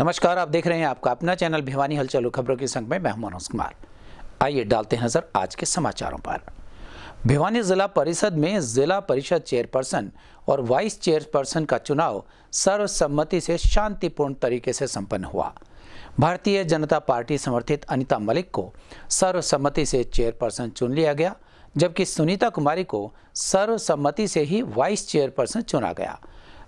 नमस्कार, आप देख रहे हैं आपका अपना चैनल भिवानी हलचल खबरों के संग में मैं मनोज कुमार। आइए डालते हैं नजर आज के समाचारों पर। भिवानी जिला परिषद में जिला परिषद चेयरपर्सन और वाइस चेयरपर्सन का चुनाव सर्वसम्मति से शांतिपूर्ण तरीके से संपन्न हुआ। भारतीय जनता पार्टी समर्थित अनीता मलिक को सर्वसम्मति से चेयरपर्सन चुन लिया गया, जबकि सुनीता कुमारी को सर्वसम्मति से ही वाइस चेयरपर्सन चुना गया।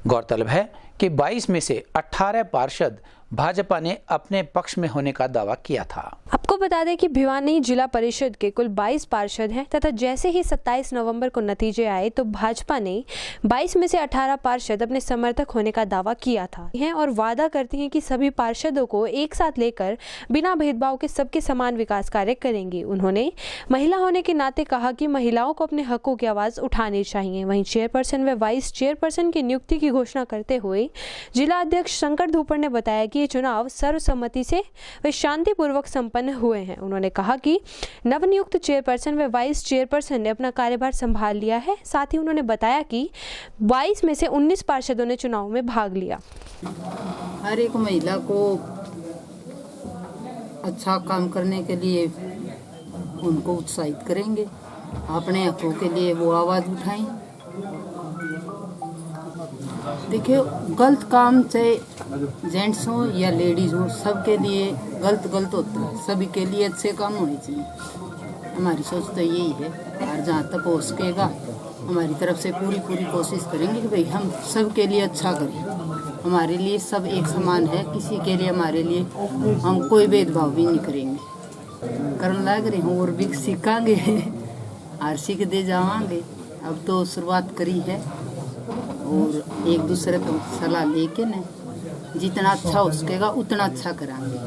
गौरतलब है कि 22 में से 18 पार्षद भाजपा ने अपने पक्ष में होने का दावा किया था। आपको बता दें कि भिवानी जिला परिषद के कुल 22 पार्षद हैं तथा जैसे ही 27 नवंबर को नतीजे आए तो भाजपा ने 22 में से 18 पार्षद अपने समर्थक होने का दावा किया था और वादा करती हैं कि सभी पार्षदों को एक साथ लेकर बिना भेदभाव के सबके समान विकास कार्य करेंगी। उन्होंने महिला होने के नाते कहा कि महिलाओं को अपने हकों की आवाज उठानी चाहिए। वहीं चेयरपर्सन व वाइस चेयरपर्सन की नियुक्ति की घोषणा करते हुए जिला अध्यक्ष शंकर धूपर ने बताया कि ये चुनाव सर्वसम्मति से व शांतिपूर्वक संपन्न हुए हैं। उन्होंने कहा कि नवनियुक्त चेयरपर्सन व वाइस चेयरपर्सन ने अपना कार्यभार संभाल लिया है। साथ ही उन्होंने बताया कि 22 में से 19 पार्षदों ने चुनाव में भाग लिया। हर एक महिला को अच्छा काम करने के लिए उनको उत्साहित करेंगे, अपने हकों के लिए वो आवाज़ उठाएं। देखिए, गलत काम चाहे जेंट्स हो या लेडीज़ हो, सबके लिए गलत होता है। सभी के लिए अच्छे काम होने चाहिए। हमारी सोच तो यही है और जहाँ तक हो सकेगा हमारी तरफ से पूरी कोशिश करेंगे कि भाई हम सबके लिए अच्छा करें। हमारे लिए सब एक समान है, किसी के लिए हमारे लिए हम कोई भेदभाव भी नहीं करेंगे। करने लग रहे हैं और भी सीखेंगे और सीख दे जाएंगे। अब तो शुरुआत करी है और एक दूसरे को सलाह लेके न जितना अच्छा हो सकेगा उतना अच्छा कराएंगे।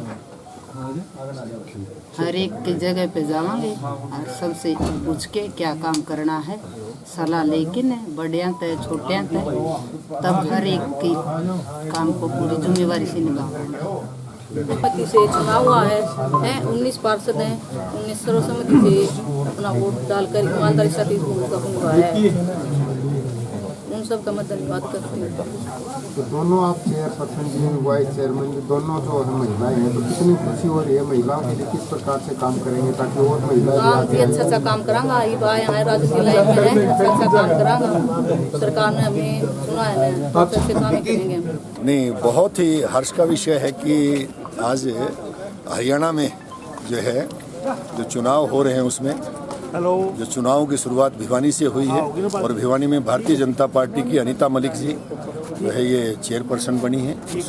हर एक की जगह पे जाएंगे और सबसे पूछ के क्या काम करना है सलाह लेके न, बड़े तय छोटे तय, तब हर एक की काम को पूरी जिम्मेवारी से निभाएंगे। पति से चुनाव हुआ है 19 पार्षद हैं, 19 सर्वसम्मति से अपना वोट डालकर ईमानदारी से भूमिका को निभाया है। उन सब का मत धन्यवाद करते हैं। तो दोनों आप चेयरपर्सन जी, वाइस चेयरमैन जी, दोनों जो महिलाएं हैं, तो कितनी खुशी हो रही है? महिलाओं के लिए किस प्रकार से काम करेंगे ताकि और महिलाएं भी अच्छा काम करांगा। ये भाई यहाँ राजनीति लाइन में है, अच्छा काम करांगा। सरकार ने हमें चुना है, अच्छे काम करेंगे। नहीं, बहुत ही हर्ष का विषय है कि आज हरियाणा में जो चुनाव हो रहे हैं उसमें जो चुनाव की शुरुआत भिवानी से हुई है और भिवानी में भारतीय जनता पार्टी की अनीता मलिक जी ये चेयरपर्सन बनी है।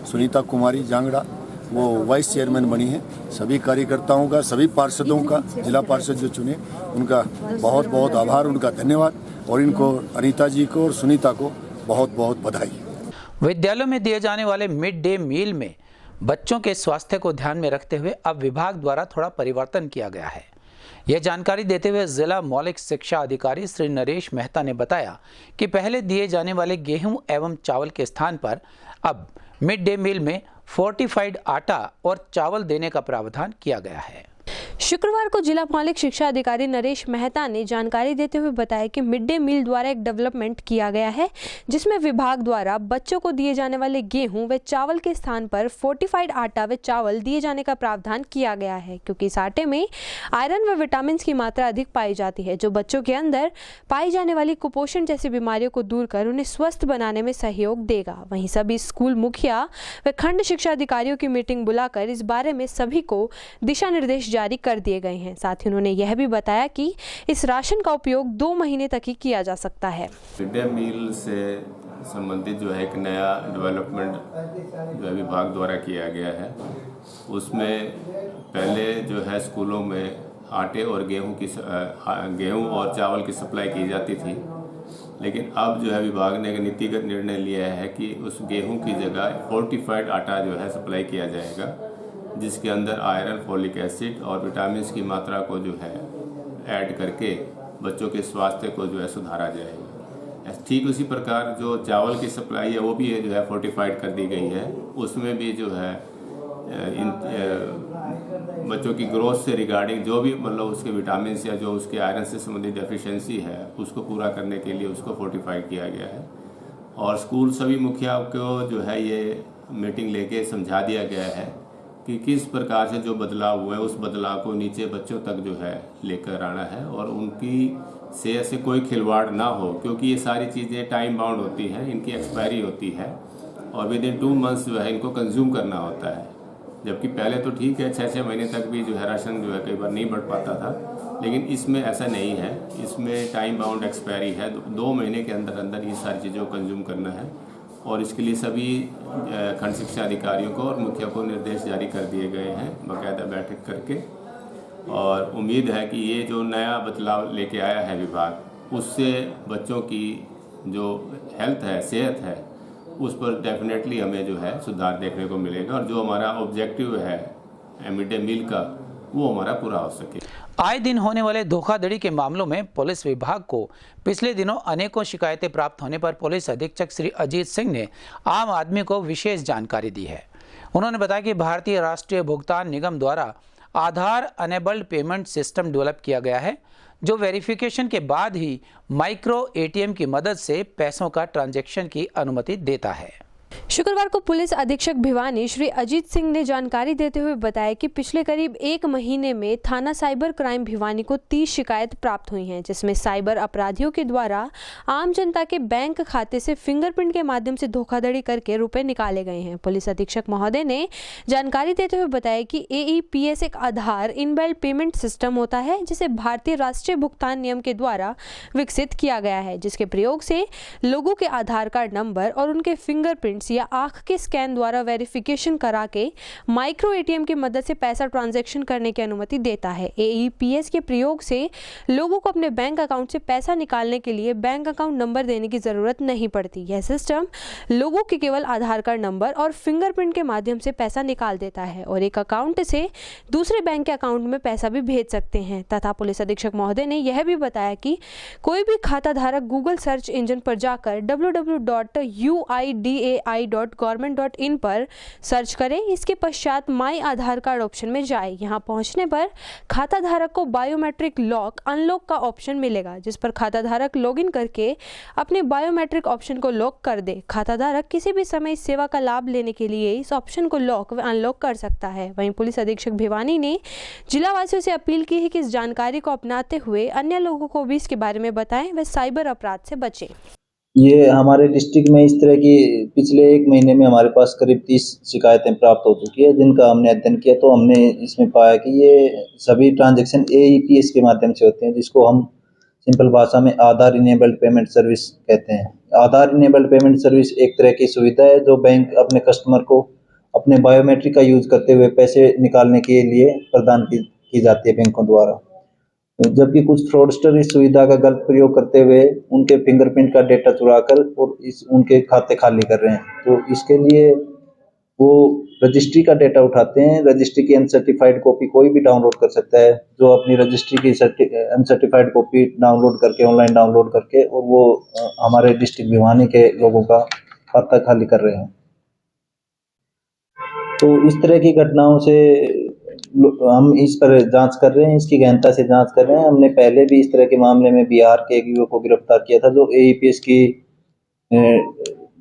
सुनीता कुमारी जांगड़ा वो वाइस चेयरमैन बनी है। सभी कार्यकर्ताओं का, सभी पार्षदों का, जिला पार्षद जो चुने उनका बहुत बहुत आभार, उनका धन्यवाद और इनको अनीता जी को और सुनीता को बहुत बहुत बधाई। विद्यालयों में दिए जाने वाले मिड डे मील में बच्चों के स्वास्थ्य को ध्यान में रखते हुए अब विभाग द्वारा थोड़ा परिवर्तन किया गया है। यह जानकारी देते हुए जिला मौलिक शिक्षा अधिकारी श्री नरेश मेहता ने बताया कि पहले दिए जाने वाले गेहूं एवं चावल के स्थान पर अब मिड डे मील में फोर्टिफाइड आटा और चावल देने का प्रावधान किया गया है। शुक्रवार को जिला मौलिक शिक्षा अधिकारी नरेश मेहता ने जानकारी देते हुए बताया कि मिड डे मील द्वारा एक डेवलपमेंट किया गया है, जिसमें विभाग द्वारा बच्चों को दिए जाने वाले गेहूं व चावल के स्थान पर फोर्टिफाइड आटा व चावल दिए जाने का प्रावधान किया गया है, क्योंकि इस आटे में आयरन व विटामिन की मात्रा अधिक पाई जाती है, जो बच्चों के अंदर पाई जाने वाली कुपोषण जैसी बीमारियों को दूर कर उन्हें स्वस्थ बनाने में सहयोग देगा। वहीं सभी स्कूल मुखिया व खंड शिक्षा अधिकारियों की मीटिंग बुलाकर इस बारे में सभी को दिशा निर्देश जारी कर दिए गए हैं। साथ ही उन्होंने यह भी बताया कि इस राशन का उपयोग 2 महीने तक ही किया जा सकता है। मिड डे मील से संबंधित एक नया डेवलपमेंट विभाग द्वारा किया गया है। उसमें पहले स्कूलों में आटे और गेहूं और चावल की सप्लाई की जाती थी, लेकिन अब विभाग ने एक नीतिगत निर्णय लिया है कि उस गेहूं की जगह फोर्टिफाइड आटा सप्लाई किया जाएगा, जिसके अंदर आयरन, फोलिक एसिड और विटामिन की मात्रा को ऐड करके बच्चों के स्वास्थ्य को सुधारा जाएगा। ठीक उसी प्रकार जो चावल की सप्लाई है वो भी फोर्टिफाइड कर दी गई है। उसमें भी इन बच्चों की ग्रोथ से रिगार्डिंग जो भी उसके विटामिन या जो उसके आयरन से संबंधित डेफिशिएंसी है उसको पूरा करने के लिए उसको फोर्टिफाइड किया गया है। और स्कूल सभी मुखिया को ये मीटिंग लेके समझा दिया गया है कि किस प्रकार से जो बदलाव हुए उस बदलाव को नीचे बच्चों तक जो है लेकर आना है और उनकी सेहत से कोई खिलवाड़ ना हो, क्योंकि ये सारी चीज़ें टाइम बाउंड होती हैं, इनकी एक्सपायरी होती है और विद इन 2 मंथ्स जो है इनको कंज्यूम करना होता है। जबकि पहले तो ठीक है 6-6 महीने तक भी जो है राशन जो है कई बार नहीं बढ़ पाता था, लेकिन इसमें ऐसा नहीं है। इसमें टाइम बाउंड एक्सपायरी है, 2 महीने के अंदर अंदर ये सारी चीज़ों को कंज्यूम करना है और इसके लिए सभी खंड शिक्षा अधिकारियों को और मुखिया को निर्देश जारी कर दिए गए हैं बाकायदा बैठक करके। और उम्मीद है कि ये जो नया बदलाव लेके आया है विभाग, उससे बच्चों की जो हेल्थ है, सेहत है, उस पर डेफिनेटली हमें जो है सुधार देखने को मिलेगा और जो हमारा ऑब्जेक्टिव है मिड डे मील का, वो हमारा पूरा हो सके। आए दिन होने वाले धोखाधड़ी के मामलों में पुलिस विभाग को पिछले दिनों अनेकों शिकायतें प्राप्त होने पर पुलिस अधीक्षक श्री अजीत सिंह ने आम आदमी को विशेष जानकारी दी है। उन्होंने बताया कि भारतीय राष्ट्रीय भुगतान निगम द्वारा आधार अनेबल्ड पेमेंट सिस्टम डेवलप किया गया है, जो वेरिफिकेशन के बाद ही माइक्रो एटीएम की मदद से पैसों का ट्रांजैक्शन की अनुमति देता है। शुक्रवार को पुलिस अधीक्षक भिवानी श्री अजीत सिंह ने जानकारी देते हुए बताया कि पिछले करीब 1 महीने में थाना साइबर क्राइम भिवानी को 30 शिकायत प्राप्त हुई हैं, जिसमें साइबर अपराधियों के द्वारा आम जनता के बैंक खाते से फिंगरप्रिंट के माध्यम से धोखाधड़ी करके रुपए निकाले गए हैं। पुलिस अधीक्षक महोदय ने जानकारी देते हुए बताया कि AEPS एक आधार इनबिल्ट पेमेंट सिस्टम होता है, जिसे भारतीय राष्ट्रीय भुगतान नियम के द्वारा विकसित किया गया है, जिसके प्रयोग से लोगों के आधार कार्ड नंबर और उनके फिंगरप्रिंट या आंख के स्कैन द्वारा वेरिफिकेशन करा के माइक्रो एटीएम की मदद से पैसा ट्रांजैक्शन करने की अनुमति देता है। AEPS के प्रयोग से लोगों को अपने बैंक अकाउंट से पैसा निकालने के लिए बैंक अकाउंट नंबर देने की जरूरत नहीं पड़ती। यह सिस्टम लोगों के केवल आधार कार्ड नंबर और फिंगरप्रिंट के माध्यम से पैसा निकाल देता है और एक अकाउंट से दूसरे बैंक के अकाउंट में पैसा भी भेज सकते हैं। तथा पुलिस अधीक्षक महोदय ने यह भी बताया कि कोई भी खाता धारक गूगल सर्च इंजन पर जाकर www.uida.government.in पर सर्च करें। इसके पश्चात माई आधार कार्ड ऑप्शन में जाए। यहां पहुंचने पर खाता धारक को बायोमेट्रिक लॉक अनलॉक का ऑप्शन मिलेगा, जिस पर खाता धारक लॉगिन करके अपने बायोमेट्रिक ऑप्शन को लॉक कर दे। खाता धारक किसी भी समय इस सेवा का लाभ लेने के लिए इस ऑप्शन को लॉक व अनलॉक कर सकता है। वहीं पुलिस अधीक्षक भिवानी ने जिलावासियों से अपील की है कि इस जानकारी को अपनाते हुए अन्य लोगों को भी इसके बारे में बताएं व साइबर अपराध से बचें। ये हमारे डिस्ट्रिक्ट में इस तरह की पिछले 1 महीने में हमारे पास करीब 30 शिकायतें प्राप्त हो चुकी है, जिनका हमने अध्ययन किया तो हमने इसमें पाया कि ये सभी ट्रांजैक्शन AEPS के माध्यम से होते हैं, जिसको हम सिंपल भाषा में आधार इनेबल्ड पेमेंट सर्विस कहते हैं। आधार इनेबल्ड पेमेंट सर्विस एक तरह की सुविधा है जो बैंक अपने कस्टमर को अपने बायोमेट्रिक का यूज करते हुए पैसे निकालने के लिए प्रदान की जाती है बैंकों द्वारा। जबकि कुछ फ्रॉडस्टर इस सुविधा का गलत प्रयोग करते हुए उनके फिंगरप्रिंट का डेटा चुराकर और उनके खाते खाली कर रहे हैं। तो इसके लिए वो रजिस्ट्री का डेटा उठाते हैं। रजिस्ट्री की अनसर्टिफाइड कॉपी कोई भी डाउनलोड कर सकता है, जो अपनी रजिस्ट्री की अनसर्टिफाइड कॉपी डाउनलोड करके ऑनलाइन डाउनलोड करके और वो हमारे डिस्ट्रिक्ट भिवानी के लोगों का खाता खाली कर रहे हैं। तो इस तरह की घटनाओं से हम इस पर जांच कर रहे हैं, इसकी गहनता से जांच कर रहे हैं। हमने पहले भी इस तरह के मामले में बिहार के एक युवक को गिरफ्तार किया था, जो AEPS की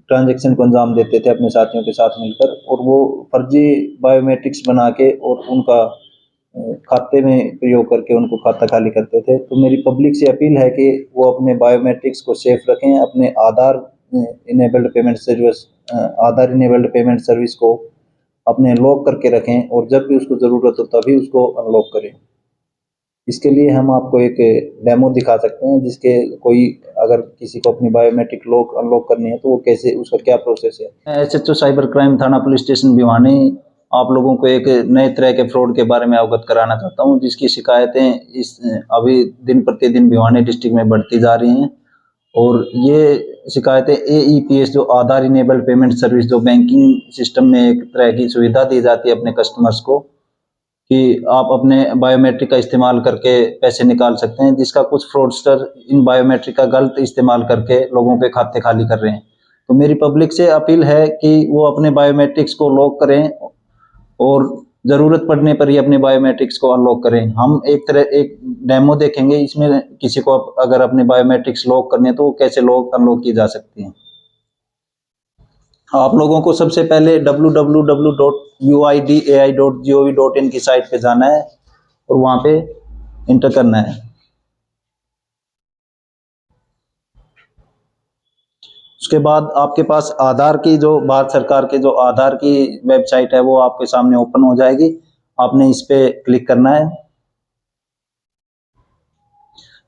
ट्रांजैक्शन को अंजाम देते थे अपने साथियों के साथ मिलकर, और वो फर्जी बायोमेट्रिक्स बना के और उनका खाते में प्रयोग करके उनको खाता खाली करते थे। तो मेरी पब्लिक से अपील है कि वो अपने बायोमेट्रिक्स को सेफ रखें, अपने आधार इनेबल्ड पेमेंट सर्विस को अपने लॉक करके रखें और जब भी उसको ज़रूरत हो तभी उसको अनलॉक करें। इसके लिए हम आपको एक डेमो दिखा सकते हैं, जिसके कोई अगर किसी को अपनी बायोमेट्रिक लॉक अनलॉक करनी है तो वो कैसे, उसका क्या प्रोसेस है। SHO साइबर क्राइम थाना पुलिस स्टेशन भिवानी आप लोगों को एक नए तरह के फ्रॉड के बारे में अवगत कराना चाहता हूँ, जिसकी शिकायतें अभी दिन प्रतिदिन भिवानी डिस्ट्रिक्ट में बढ़ती जा रही हैं। और ये शिकायतें AEPS जो आधार इनेबल्ड पेमेंट सर्विस, जो बैंकिंग सिस्टम में एक तरह की सुविधा दी जाती है अपने कस्टमर्स को कि आप अपने बायोमेट्रिक का इस्तेमाल करके पैसे निकाल सकते हैं, जिसका कुछ फ्रॉडस्टर इन बायोमेट्रिक का गलत इस्तेमाल करके लोगों के खाते खाली कर रहे हैं। तो मेरी पब्लिक से अपील है कि वो अपने बायोमेट्रिक्स को लॉक करें और ज़रूरत पड़ने पर ही अपने बायोमेट्रिक्स को अनलॉक करें। हम एक डेमो देखेंगे, इसमें किसी को अगर अपने बायोमेट्रिक्स लॉक करने तो कैसे लॉक अनलॉक की जा सकती हैं। आप लोगों को सबसे पहले www.uidai.gov.in की साइट पे जाना है और वहां पे इंटर करना है। उसके बाद आपके पास आधार की जो भारत सरकार के जो आधार की वेबसाइट है वो आपके सामने ओपन हो जाएगी। आपने इस पे क्लिक करना है।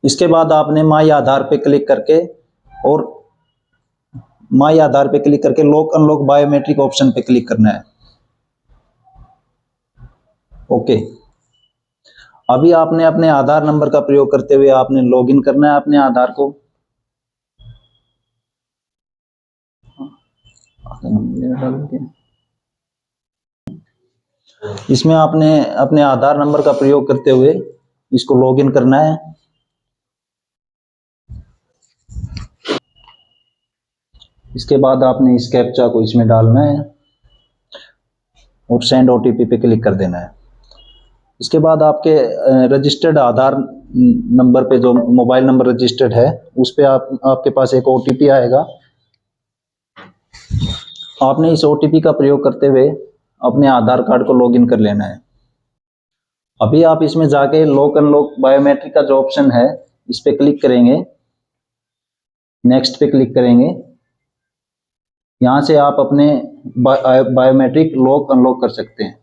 इसके बाद आपने माई आधार पे क्लिक करके और माई आधार पे क्लिक करके लॉक अनलॉक बायोमेट्रिक ऑप्शन पे क्लिक करना है। ओके, अभी आपने अपने आधार नंबर का प्रयोग करते हुए आपने लॉगिन करना है अपने आधार को। इसमें आपने अपने आधार नंबर का प्रयोग करते हुए इसको लॉगिन करना है। इसके बाद आपने इस कैप्चा को इसमें डालना है और सेंड ओटीपी पे क्लिक कर देना है। इसके बाद आपके रजिस्टर्ड आधार नंबर पे जो मोबाइल नंबर रजिस्टर्ड है उस पे आपके पास एक ओटीपी आएगा। आपने इस ओटीपी का प्रयोग करते हुए अपने आधार कार्ड को लॉगिन कर लेना है। अभी आप इसमें जाके लॉक अनलॉक बायोमेट्रिक का जो ऑप्शन है इस पे क्लिक करेंगे, नेक्स्ट पे क्लिक करेंगे। यहां से आप अपने बायोमेट्रिक लॉक अनलॉक कर सकते हैं।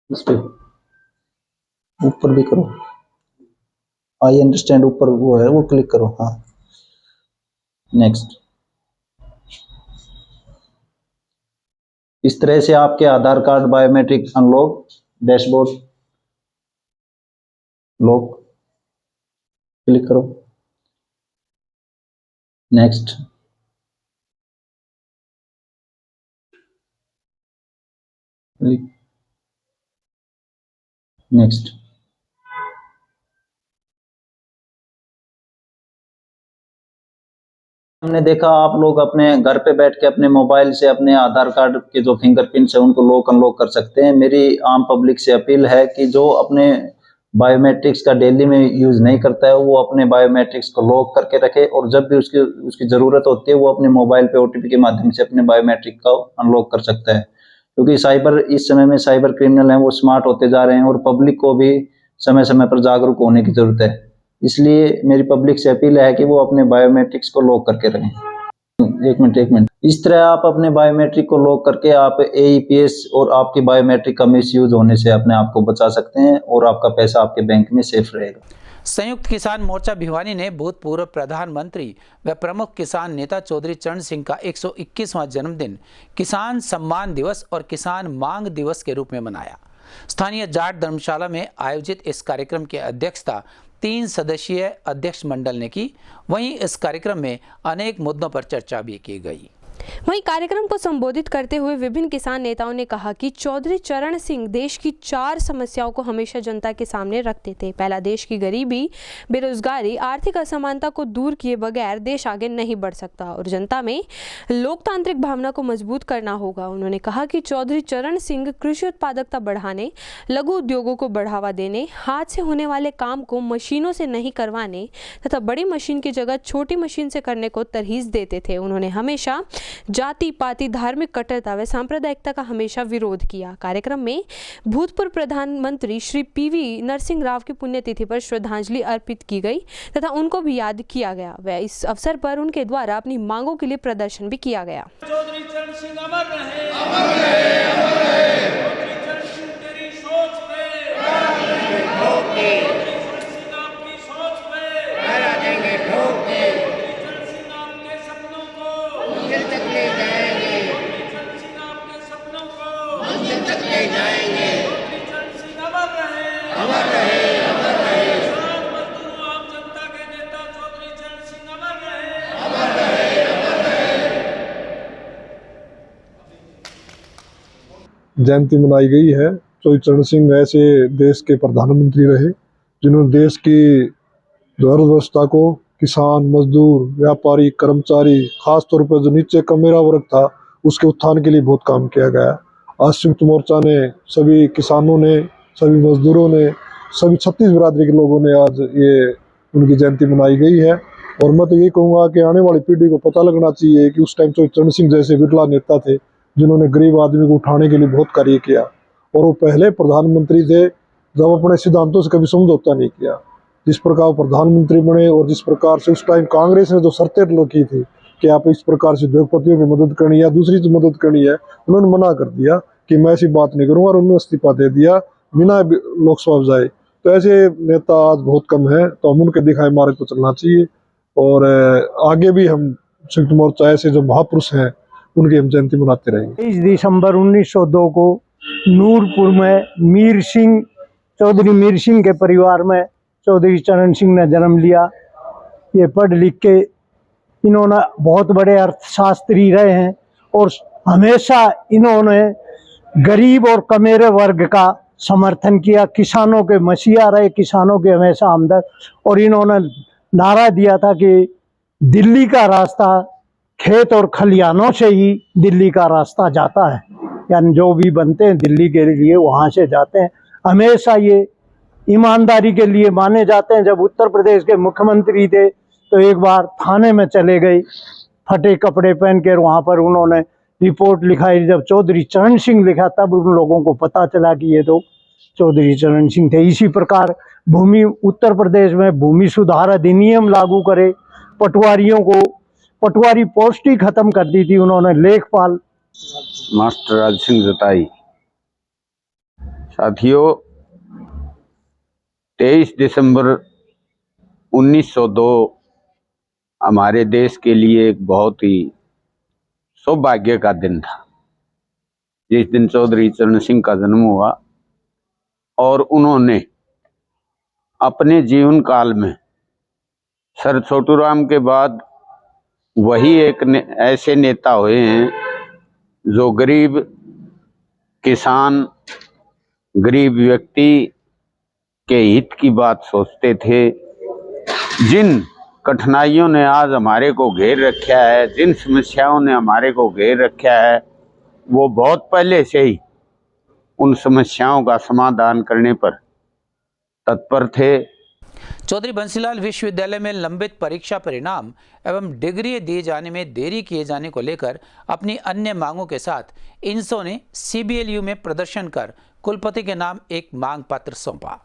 इस पे ऊपर भी करो, आई अंडरस्टैंड ऊपर वो है वो क्लिक करो। हाँ, नेक्स्ट। इस तरह से आपके Aadhaar card biometric unlock dashboard lock click करो, नेक्स्ट। नेक्स्ट। हमने देखा आप लोग अपने घर पे बैठ के अपने मोबाइल से अपने आधार कार्ड के जो फिंगरप्रिंट्स है उनको लॉक अनलॉक कर सकते हैं। मेरी आम पब्लिक से अपील है कि जो अपने बायोमेट्रिक्स का डेली में यूज नहीं करता है वो अपने बायोमेट्रिक्स को लॉक करके रखे और जब भी उसकी जरूरत होती है वो अपने मोबाइल पे ओटीपी के माध्यम से अपने बायोमेट्रिक का अनलॉक कर सकता है। क्योंकि इस समय में साइबर क्रिमिनल हैं वो स्मार्ट होते जा रहे हैं और पब्लिक को भी समय समय पर जागरूक होने की जरूरत है। इसलिए मेरी पब्लिक से अपील है कि वो अपने बायोमेट्रिक्स को लॉक करके रखें। एक मिनट। इस तरह आप अपने बायोमेट्रिक को लॉक करके आप एईपीएस और आपकी बायोमेट्रिक का मिसयूज होने से अपने आप को बचा सकते हैं और आपका पैसा आपके बैंक में सेफ रहेगा। संयुक्त किसान मोर्चा भिवानी ने भूतपूर्व प्रधानमंत्री व प्रमुख किसान नेता चौधरी चरण सिंह का 121वां जन्मदिन किसान सम्मान दिवस और किसान मांग दिवस के रूप में मनाया। स्थानीय जाट धर्मशाला में आयोजित इस कार्यक्रम की अध्यक्षता 3 सदस्यीय अध्यक्ष मंडल ने की। वहीं इस कार्यक्रम में अनेक मुद्दों पर चर्चा भी की गई। वहीं कार्यक्रम को संबोधित करते हुए विभिन्न किसान नेताओं ने कहा कि चौधरी चरण सिंह देश की 4 समस्याओं को हमेशा जनता के सामने रखते थे। पहला, देश की गरीबी, बेरोजगारी, आर्थिक असमानता को दूर किए बगैर देश आगे नहीं बढ़ सकता और जनता में लोकतांत्रिक भावना को मजबूत करना होगा। उन्होंने कहा कि चौधरी चरण सिंह कृषि उत्पादकता बढ़ाने, लघु उद्योगों को बढ़ावा देने, हाथ से होने वाले काम को मशीनों से नहीं करवाने तथा बड़ी मशीन की जगह छोटी मशीन से करने को तरजीह देते थे। उन्होंने हमेशा जाति पाति, धार्मिक कट्टरता व सांप्रदायिकता का हमेशा विरोध किया। कार्यक्रम में भूतपूर्व प्रधानमंत्री श्री पीवी नरसिंह राव की पुण्यतिथि पर श्रद्धांजलि अर्पित की गई तथा उनको भी याद किया गया व इस अवसर पर उनके द्वारा अपनी मांगों के लिए प्रदर्शन भी किया गया। चौधरी चरण सिंह अमर रहे, अमर रहे, अमर रहे। चौधरी चरण सिंह तेरी सोच पे ठोक के, चौधरी चरण सिंह आपकी सोच पे हरा देंगे ठोक के, चौधरी चरण सिंह आपके सपनों को मंजिल तक ले जाएंगे, चौधरी चरण सिंह आपके सपनों को मंजिल तक ले जाएंगे। चौधरी चरण सिंह अमर रहे, अमर रहे, अमर रहे। किसान मजदूरों आम जनता के नेता चौधरी चरण सिंह अमर रहे, अमर रहे, अमर रहे। जयंती मनाई गई है। चौधरी चरण सिंह ऐसे देश के प्रधानमंत्री रहे जिन्होंने देश की जो अर्थव्यवस्था को किसान, मजदूर, व्यापारी, कर्मचारी, खास तौर पर जो नीचे का मेरा वर्ग था उसके उत्थान के लिए बहुत काम किया गया। आज संयुक्त मोर्चा ने, सभी किसानों ने, सभी मजदूरों ने, सभी 36 बिरादरी के लोगों ने आज ये उनकी जयंती मनाई गई है। और मैं तो यही कहूँगा कि आने वाली पीढ़ी को पता लगना चाहिए कि उस टाइम चरण सिंह जैसे विरला नेता थे जिन्होंने गरीब आदमी को उठाने के लिए बहुत कार्य किया, और वो पहले प्रधानमंत्री थे जब अपने सिद्धांतों से कभी समझौता नहीं किया। जिस प्रकार प्रधानमंत्री बने और जिस प्रकार से उस टाइम कांग्रेस ने जो शर्तें रखी थी कि आप इस प्रकार से उद्योगपतियों की मदद करनी या दूसरी की मदद करनी है, उन्होंने मना कर दिया कि मैं ऐसी बात नहीं करूँगा और उन्होंने इस्तीफा दे दिया बिना लोकसभा जाए। तो ऐसे नेता आज बहुत कम है, तो हम उनके दिखाए मार्ग पर चलना चाहिए। और आगे भी हम संयुक्त मोर्चा ऐसे जो महापुरुष हैं उनकी हम जयंती मनाते रहेंगे। 23 दिसंबर 1902 को नूरपुर में चौधरी मीर सिंह के परिवार में चौधरी चरण सिंह ने जन्म लिया। ये पढ़ लिख के इन्होंने बहुत बड़े अर्थशास्त्री रहे हैं और हमेशा इन्होंने गरीब और कमेरे वर्ग का समर्थन किया। किसानों के मसीहा रहे, किसानों के हमेशा हमदर्द। और इन्होंने नारा दिया था कि दिल्ली का रास्ता खेत और खलिहानों से ही दिल्ली का रास्ता जाता है, यानी जो भी बनते हैं दिल्ली के लिए वहाँ से जाते हैं। हमेशा ये ईमानदारी के लिए माने जाते हैं। जब उत्तर प्रदेश के मुख्यमंत्री थे तो एक बार थाने में चले गए फटे कपड़े पहन कर, वहाँ पर उन्होंने रिपोर्ट लिखाई। जब चौधरी चरण सिंह लिखा तब उन लोगों को पता चला कि ये तो चौधरी चरण सिंह थे। इसी प्रकार उत्तर प्रदेश में भूमि सुधार अधिनियम लागू करे, पटवारी पोस्ट ही खत्म कर दी थी उन्होंने। लेखपाल मास्टर राज सिंह जताई। साथियों, 23 दिसंबर 1902 हमारे देश के लिए एक बहुत ही सौभाग्य का दिन था। जिस दिन चौधरी चरण सिंह का जन्म हुआ और उन्होंने अपने जीवन काल में सर छोटूराम के बाद वही एक ऐसे नेता हुए हैं जो गरीब किसान, गरीब व्यक्ति के हित की बात सोचते थे। जिन कठिनाइयों ने आज हमारे को घेर रखा है, जिन समस्याओं ने हमारे को घेर रखा है, वो बहुत पहले से ही उन समस्याओं का समाधान करने पर तत्पर थे। चौधरी बंसीलाल विश्वविद्यालय में लंबित परीक्षा परिणाम एवं डिग्री दिए जाने में देरी किए जाने को लेकर अपनी अन्य मांगों के साथ इनसो ने CBLU में प्रदर्शन कर कुलपति के नाम एक मांग पत्र सौंपा।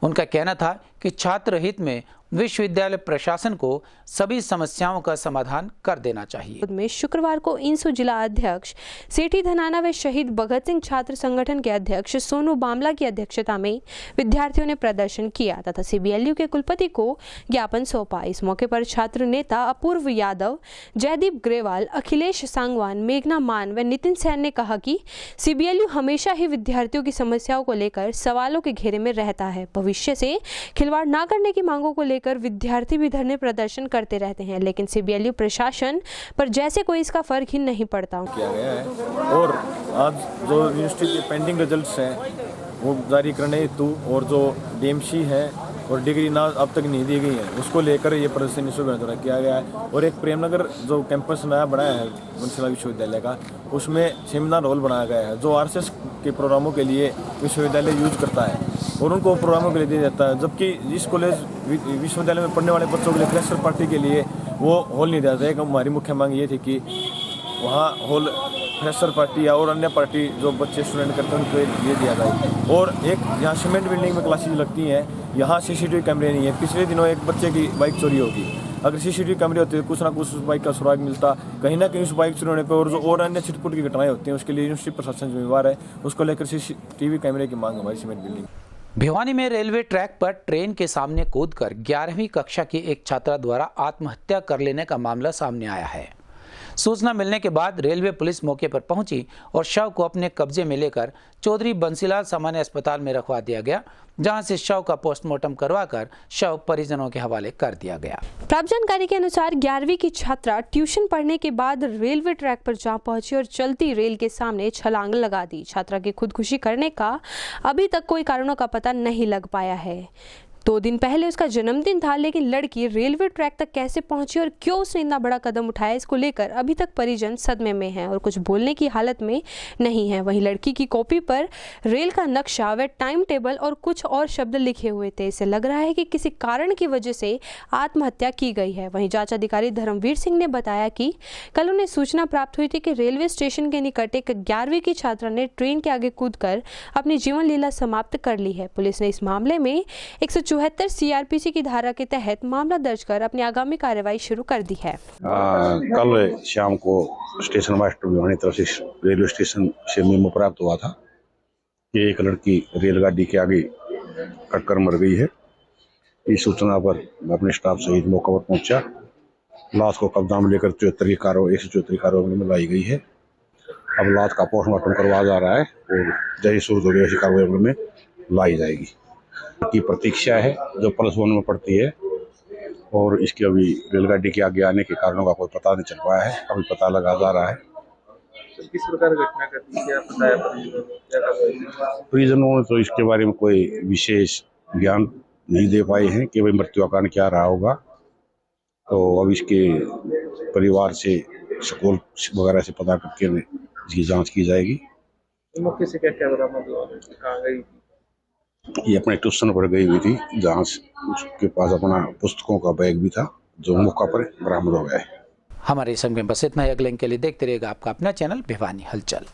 उनका कहना था कि छात्र हित में विश्वविद्यालय प्रशासन को सभी समस्याओं का समाधान कर देना चाहिए। में शुक्रवार को इनसो जिला अध्यक्ष सेठी धनाना व शहीद भगत सिंह छात्र संगठन के अध्यक्ष सोनू बामला की अध्यक्षता में विद्यार्थियों ने प्रदर्शन किया तथा CBLU के कुलपति को ज्ञापन सौंपा। इस मौके पर छात्र नेता अपूर्व यादव, जयदीप ग्रेवाल, अखिलेश सांगवान, मेघना मान व नितिन सैन ने कहा कि CBLU हमेशा ही विद्यार्थियों की समस्याओं को लेकर सवालों के घेरे में रहता है। भविष्य से खिलवाड़ न करने की मांगों को लेकर विद्यार्थी भी धरने प्रदर्शन करते रहते हैं, लेकिन CBLU प्रशासन पर जैसे कोई इसका फर्क ही नहीं पड़ता किया गया है। और आज जो यूनिवर्सिटी के पेंडिंग रिजल्ट्स हैं वो जारी करने हेतु और जो DMC है और डिग्री ना अब तक नहीं दी गई है उसको लेकर ये प्रदर्शन द्वारा किया गया है। और एक प्रेमनगर जो कैंपस नया बनाया है बंसीलाल विश्वविद्यालय का, उसमें सेमिनार हॉल बनाया गया है जो RSS के प्रोग्रामों के लिए विश्वविद्यालय यूज करता है और उनको प्रोग्रामों के लिए दिया जाता है। जबकि इस कॉलेज विश्वविद्यालय में पढ़ने वाले बच्चों के लिए फ्रेशर पार्टी के लिए वो हॉल नहीं दिया जाता है। हमारी मुख्य मांग ये थी कि वहाँ हॉल फ्रेशर पार्टी या और अन्य पार्टी जो बच्चे स्टूडेंट करते हैं उनको ये दिया जाए। और एक यहाँ सीमेंट बिल्डिंग में क्लासेज लगती हैं, यहाँ CCTV कैमरे नहीं है। पिछले दिनों एक बच्चे की बाइक चोरी होगी, अगर CCTV कैमरे होते तो कुछ ना कुछ उस बाइक का सुराग मिलता। कहीं ना कहीं उस बाइक चोरी होने पर और जो और अन्य छिटपुट की घटनाएं होती हैं उसके लिए यूनिवर्सिटी प्रशासन जिम्मेवार है। उसको लेकर CCTV कैमरे की मांग हमारी सीमेंट बिल्डिंग। भिवानी में रेलवे ट्रैक पर ट्रेन के सामने कूदकर 11वीं कक्षा की एक छात्रा द्वारा आत्महत्या कर लेने का मामला सामने आया है। सूचना मिलने के बाद रेलवे पुलिस मौके पर पहुंची और शव को अपने कब्जे में लेकर चौधरी बंसीलाल सामान्य अस्पताल में रखवा दिया गया, जहां से शव का पोस्टमार्टम करवाकर शव परिजनों के हवाले कर दिया गया। प्राप्त जानकारी के अनुसार 11वीं की छात्रा ट्यूशन पढ़ने के बाद रेलवे ट्रैक पर जा पहुंची और चलती रेल के सामने छलांग लगा दी। छात्रा की खुदकुशी करने का अभी तक कोई कारणों का पता नहीं लग पाया है। 2 दिन पहले उसका जन्मदिन था, लेकिन लड़की रेलवे ट्रैक तक कैसे पहुंची और क्यों उसने इतना बड़ा कदम उठाया, इसको लेकर अभी तक परिजन सदमे में हैं और कुछ बोलने की हालत में नहीं है। वहीं लड़की की कॉपी पर रेल का नक्शा व टाइम टेबल और कुछ और शब्द लिखे हुए थे। इससे लग रहा है कि किसी कारण की वजह से आत्महत्या की गई है। वहीं जांच अधिकारी धर्मवीर सिंह ने बताया कि कल उन्हें सूचना प्राप्त हुई थी कि रेलवे स्टेशन के निकट एक 11वीं की छात्रा ने ट्रेन के आगे कूदकर अपनी जीवन लीला समाप्त कर ली है। पुलिस ने इस मामले में 174 CRPC की धारा के तहत मामला दर्ज कर अपनी आगामी कार्रवाई शुरू कर दी है। कल शाम को स्टेशन मास्टर भिवानी तरफ से रेलवे स्टेशन से मेमो प्राप्त हुआ था कि एक लड़की रेलगाड़ी के आगे कटकर मर गई है। इस सूचना पर अपने स्टाफ सहित मौके पर पहुंचा। लाश को कब्जा में लेकर 174 कार्रवाई में लाई गई है। अब लाश का पोस्टमार्टम करवाया जा रहा है और जैसे शुरू हो गई कार्रवाई में लाई जाएगी। की प्रतीक्षा है जो +1 में पड़ती है और इसके अभी रेलगाड़ी के आगे आने के कारणों का कोई पता नहीं चल पाया है, अभी पता लगा जा रहा है। किस प्रकार घटना करती है, क्या बताया परिजनों ने तो इसके बारे में कोई विशेष ज्ञान नहीं दे पाए हैं कि भाई मृत्यु का कारण क्या रहा होगा। तो अब इसके परिवार से स्कूल वगैरह से पता करके इसकी जांच की जाएगी। मौके से क्या बरामद हुआ, कहाँ गई? ये अपने ट्यूशन पर गई हुई थी। जांच उसके पास अपना पुस्तकों का बैग भी था जो मौका पर बरामद हो गया है। हमारे संग में बस इतना ही। अगले के लिए देखते रहेगा आपका अपना चैनल भिवानी हलचल।